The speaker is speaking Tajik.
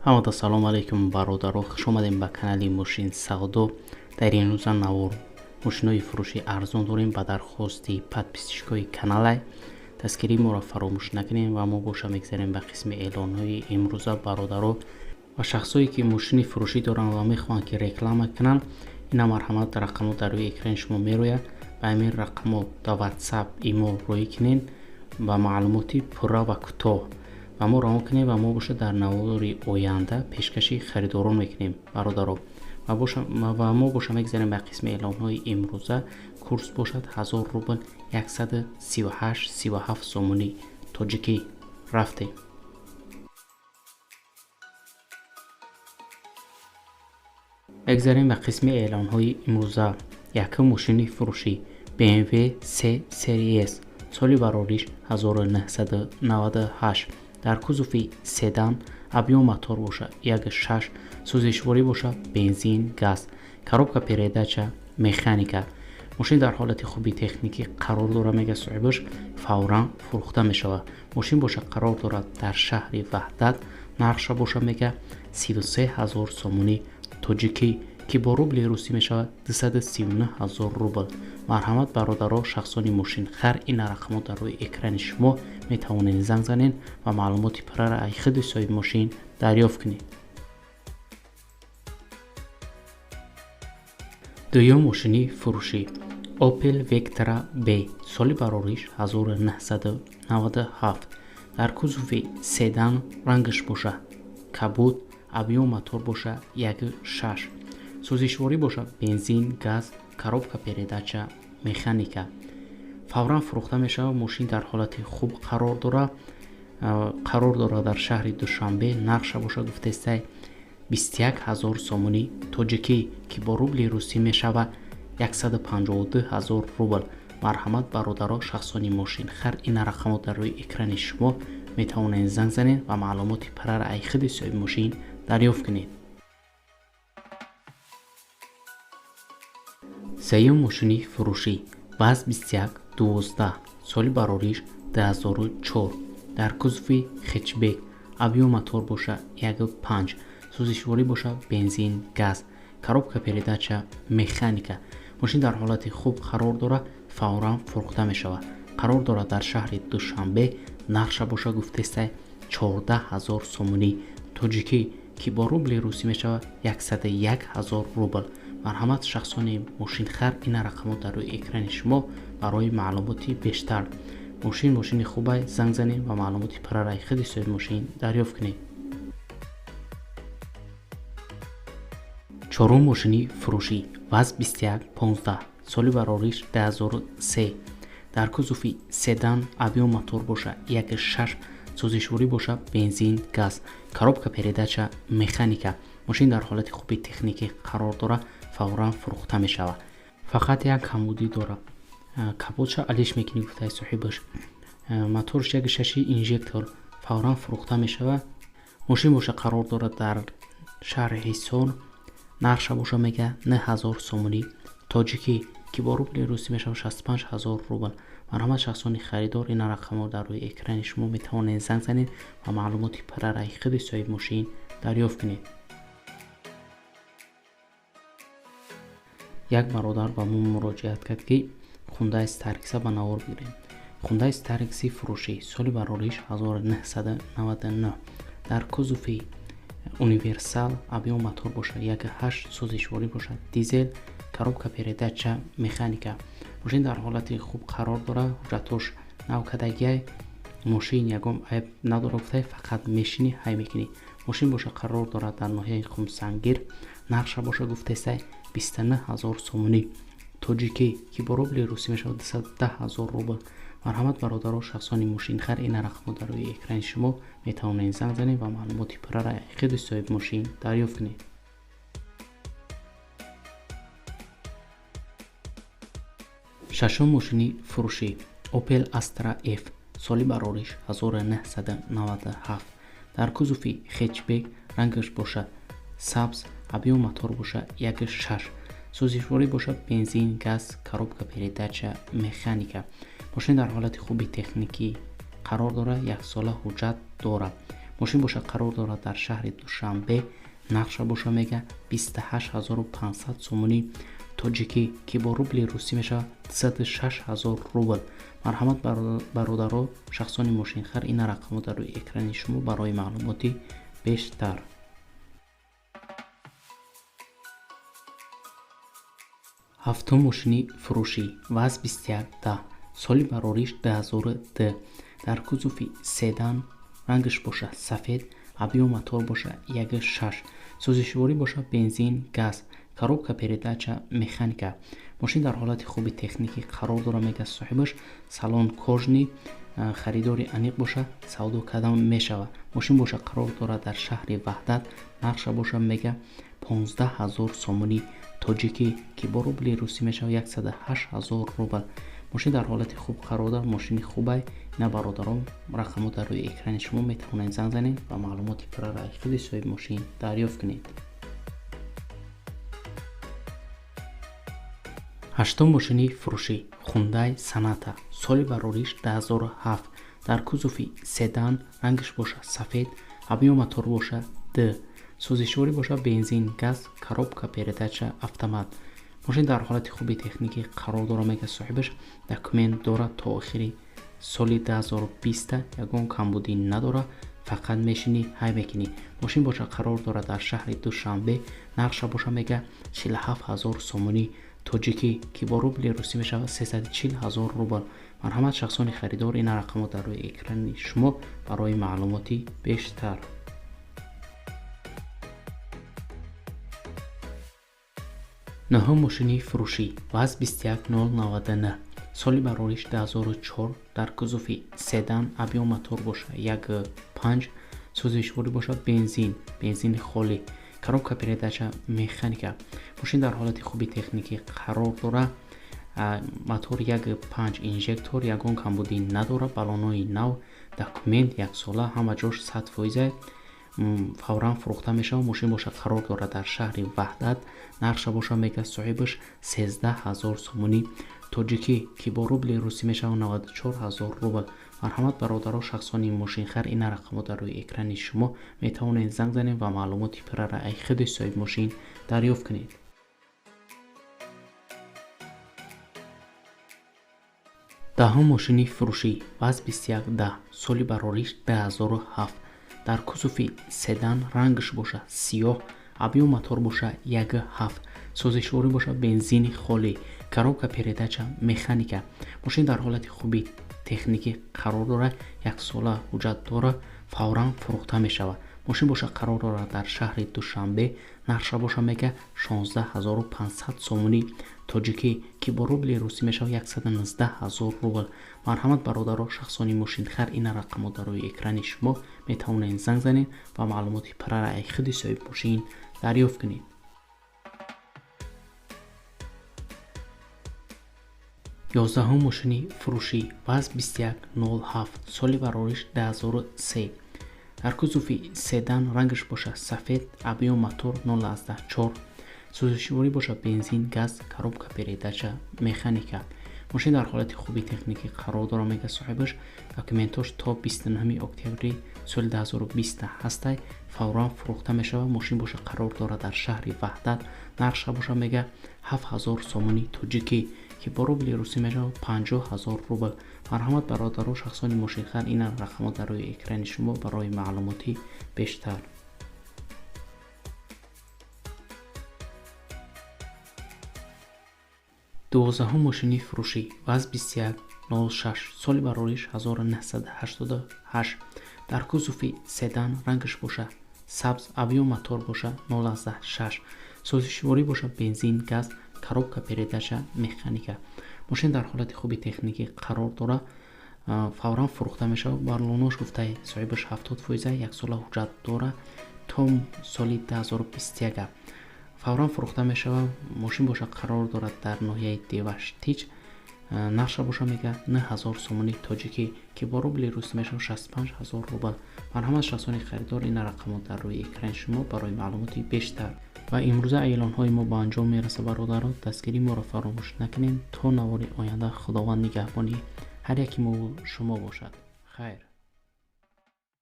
ҳамада салому алайкум бародаро, хуш омадем ба канали Мошин Савдо. дар ин рӯза навор мошинои фурӯши арзон дорем. ба дархости подписчикои канала дастгирии моро фаромӯш накунем ва мо боша мегзарем ба қисми эълонҳои имрӯза. бародаро ва шахсое ки мошини фурӯшӣ доранд ва мехоҳанд ки реклама кунанд, ина марҳамат рақамҳо дар рӯи экрани шумо мерояд. ба ҳамин рақамҳо дар WhatsApp имо рӯӣ кунед ба маълумоти пурра ва кӯтоҳ ва мо раҳо кунем ва мо боша дар навори оянда пешкаши харидорон мекунем. бародаро ва мо боша мегзарем ба қисми эълонҳои имрӯза. курс бошад 1000 рубл 138-37 сомонӣ тоҷикӣ. рафтем. мегзарем ба қисми эълонҳои имрӯза. якум мошини фурӯшӣ BMW 3 Series соли барориш 1998. дар кузуфи седан, объём мотор боша 1.6, сӯзишворӣ боша бензин, газ, коробка передача механика. мошин дар ҳолати хуби техникӣ қарор дорад. мега соҳибаш фавран фурӯхта мешавад. мошин боша қарор дорад дар шаҳри ваҳдат. нархша боша мега 33000 сомонӣ тоҷикӣ ки бо рубли русӣ мешавад 239000 рубл. марҳамат бародаро, шахсони мошинхар, ин рақамҳо дар рӯи экрани шумо метавонед занг занед ва маълумоти пурраро аз худи соҳиби мошин дарёфт кунед. дуюм мошини фурӯшӣ Opel Vectra B соли барориш 1997. дар кузуфи седан, рангаш боша кабуд, объём мотор боша 1.6, сӯзишворӣ боша бензин, газ, коробка передача механика. фавран фурӯхта мешавад. мошин дар ҳолати хуб қарор дорад дар шаҳри душанбе. нархша боша гуфтестай 21000 сомонӣ тоҷикӣ ки бо рубли русӣ мешавад 152000 рубл. марҳамат бародаро, шахсони мошинхар, ин рақамҳо дар рӯи экрани шумо метавонед занг занед ва маълумоти пурраро аз худи соҳиби мошин дарёфт кунед. сеюм мошини фурӯшӣ ВАЗ 2112 соли барориш 2004. дар кузуфи хетчбек, объём мотор боша 1.5, сӯзишворӣ боша бензин, газ, коробка передача механика. мошин дар ҳолати хуб қарор дорад. фавран фурӯхта мешавад. қарор дорад дар шаҳри душанбе. нархша боша гуфтестай 14000 сомонӣ тоҷикӣ ки бо рубли русӣ мешавад 101000 рубл. марҳамат шахсони мошинхар, ин рақамҳо дар рӯи экрани шумо барои маълумоти бештар. мошини хубай, занг занед ва маълумоти пурраро аз худи соҳиби мошин дарёфт кунед. чорум мошини фурӯшӣ ВАЗ 2115 соли барориш 2003. дар кузуфи седан, объём мотор боша 1.6, сӯзишворӣ боша бензин, газ, коробка передача механика. мошин дар ҳолати хуби техникӣ қарор дорад. фавран фурӯхта мешавад. фақат як камбудӣ дорад. капотша алиш мекунӣ гуфтаи соҳибаш. моторш 1.6 инжектор. фавран фурӯхта мешавад. мошин боша қарор дорад дар шаҳри ҳисон. нархша боша мега 9000 сомонӣ тоҷикӣ ки бо рубли русӣ мешавад 65000 рубл. марҳамат шахсони харидор, ин рақамҳо дар рӯи экрани шумо метавонед занг занед ва маълумоти пурраро аз худи соҳиби мошин дарёфт кунед. як бародар ба мо муроҷиат кард ки Hyundai Starex ба навор бигирем. Hyundai Starex фурӯшӣ соли барориш 1999. дар кузуфи универсал, объём мотор боша 1.8, сӯзишворӣ боша дизел, коробка передача механика. мошин дар ҳолати хуб қарор дорад. ҳуҷҷатош навкадагиай. мошин ягон айб надорад. гуфтай фақат мешинӣ ҳай мекунӣ. мошин боша қарор дорад дар ноҳияи хумсангир. нархша боша гуфтестай 29000 сомонӣ тоҷикӣ ки бо рубли русӣ мешавад 210000 рубл. марҳамат бародаро, шахсони мошинхар, ин рақамҳо дар рӯи экрани шумо метавонед занг занед ва маълумоти пурраро аз худи соҳиби мошин дарёфт кунед. шашум мошини фурӯшӣ Opel Astra F соли барориш 1997. дар кузуфи хетчбек, рангаш боша сабз, объём мотор боша 1.6, сӯзишворӣ боша бензин, газ, коробка передача механика. мошин дар ҳолати хуби техникӣ қарор дорад. 1 сола ҳуҷҷат дорад. ماشین باشه قرار دارد در شهر دوشنبه. نقشه باشه میگه 28500 سومونی توجیکی که با روبل روسی میشه 36000 روبل. مرحمت برادرها، شخصان ماشین خر این رقم در روی اکران شما برای معلوماتی بیشتر. هفتم ماشین فروشی واز 21 ده سالی براریش 2010 در کزوفی سیدان، رنگش باشه سفید، ابیو موتور باشه 1.6، سوزشواری باشه بنزین گاز، коробка передача механика. ماشین در حالت خوبی تکنیکی قرار داره میگه صاحبش. سالن کژنی، خریداری انیق باشه سودا کردن میشوه. ماشین باشه قرار داره در شهر وحدت. نقشه باشه میگه 15000 سومونی توجیکی که با روبل روسی میشه 108000 روبل. ماشین در حالت خوب قرار داره. ماشین خوبه. نه برادران، رقمو در روی اکران شما میتونید زنگ زنید و معلومات برای خود صاحب ماشین دریافت کنید. هشتم ماشین فروشی خوندای سناتا سالی براریش 2007 در کزوفی سیدان، رنگش باشه سفید، ابیو موتور باشه د، سوزشواری باشه بنزین گاز، коробка передача автомат. ماشین در حالت خوبی تکنیکی قرار داره میگه صاحبش. دکومنت داره تا آخری سالی 2020 یگان کمبودی نداره، فقط میشینی های میکنی. ماشین باشه قرار داره در شهر دوشنبه. نقشه باشه میگه 47000 سومونی توجیکی که با روبل روسی میشه 340000 روبل. مرحمت شخصان خریدار این رقم در روی اکران شما برای معلوماتی بیشتر. نهم ماشین فروشی واز 21099 سالی براریش 2004 در کزوفی سیدان، ابیو موتور باشه 1.5، سوزشواری باشه بنزین خالی، коробка передача механика. ماشین در حالت خوبی تکنیکی قرار داره. موتور 1.5 اینژکتور، یگان کمبودی نداره، بالونای نو، دکومنت 1 ساله، همه جاش 100%. فورا فروخته میشه. ماشین باشه قرار داره در شهر وحدت. نقشه باشه میگه صاحبش 13000 سومونی توجیکی که با روبل روسی میشه 94000 روبل. مرحمت برادرها، شخصان این ماشین خر این رقم در روی اکران شما میتونید زنگ زنید و معلوماتی برای خود صاحب ماشین دریافت کنید. دهم ماشین فروشی واز 2110 سالی براریش 2007 در کزوفی سیدان، رنگش باشه سیاه، ابیو موتور باشه 1.7، سوزشواری باشه بنزین خالی، коробка передача механика. ماشین در حالت خوبی تکنیکی قرار داره. 1 ساله حجت داره، فورا فروخته می شود. ماشین باشه قرار داره در شهر دوشنبه. نقشه باشه میگه 16500 سومونی توجیکی که با روبل روسی میشه 119000 روبل. مرحمت برادرها، شخصانی ماشین خر این رقم در روی اکران شما میتونید زنگ زنید و معلوماتی برای خود صاحب ماشین دریافت کنید. 11 ماشین فروشی واز 2107 سالی براریش 2003 در کزوفی سیدان، رنگش باشه سفید، ابیو موتور 0.4، سوزشواری باشه بنزین گاز، коробка передача механика. ماشین در حالت خوبی تکنیکی قرار داره میگه صاحبش. دکومنتاش تا 29 اکتبر سال 2020 هسته، فورا فروخته میشه. ماشین باشه قرار داره در شهر وحدت. نقشه باشه میگه 7000 سومونی توجیکی که با روبل روسی میشه 50000 روبل. مرحمت برادرها، شخصان ماشین خر این رقم در روی اکران شما برای معلوماتی بیشتر. 12 ماشین فروشی واز 2106 سالی براریش 1988 در کزوفی سیدان، رنگش باشه سبز، ابیو موتور باشه 0.6، سوزشواری باشه بنزین گاز، коробка передача механика. ماشین در حالت خوبی تکنیکی قرار داره. فورا فروخته میشه. بالوناش گفته صاحبش 70%، 1 ساله حجت داره تا سال 2021. فورا فروخته میشه. ماشین باشه قرار داره در ناحیه دیوشتیچ. نقشه باشه میگه 9000 سومونی توجیکی که با روبل روسی میشه 65000 روبل. مرحمت شخصان خریدار این رقم در روی اکران شما برای معلوماتی بیشتر. و امروزه اعلان های ما به انجام میرسه برادران. دستگیری ما را فراموش نکنین تا نوار آینده. خداوند نگهبانی هر یکی ما و شما باشد. خیر.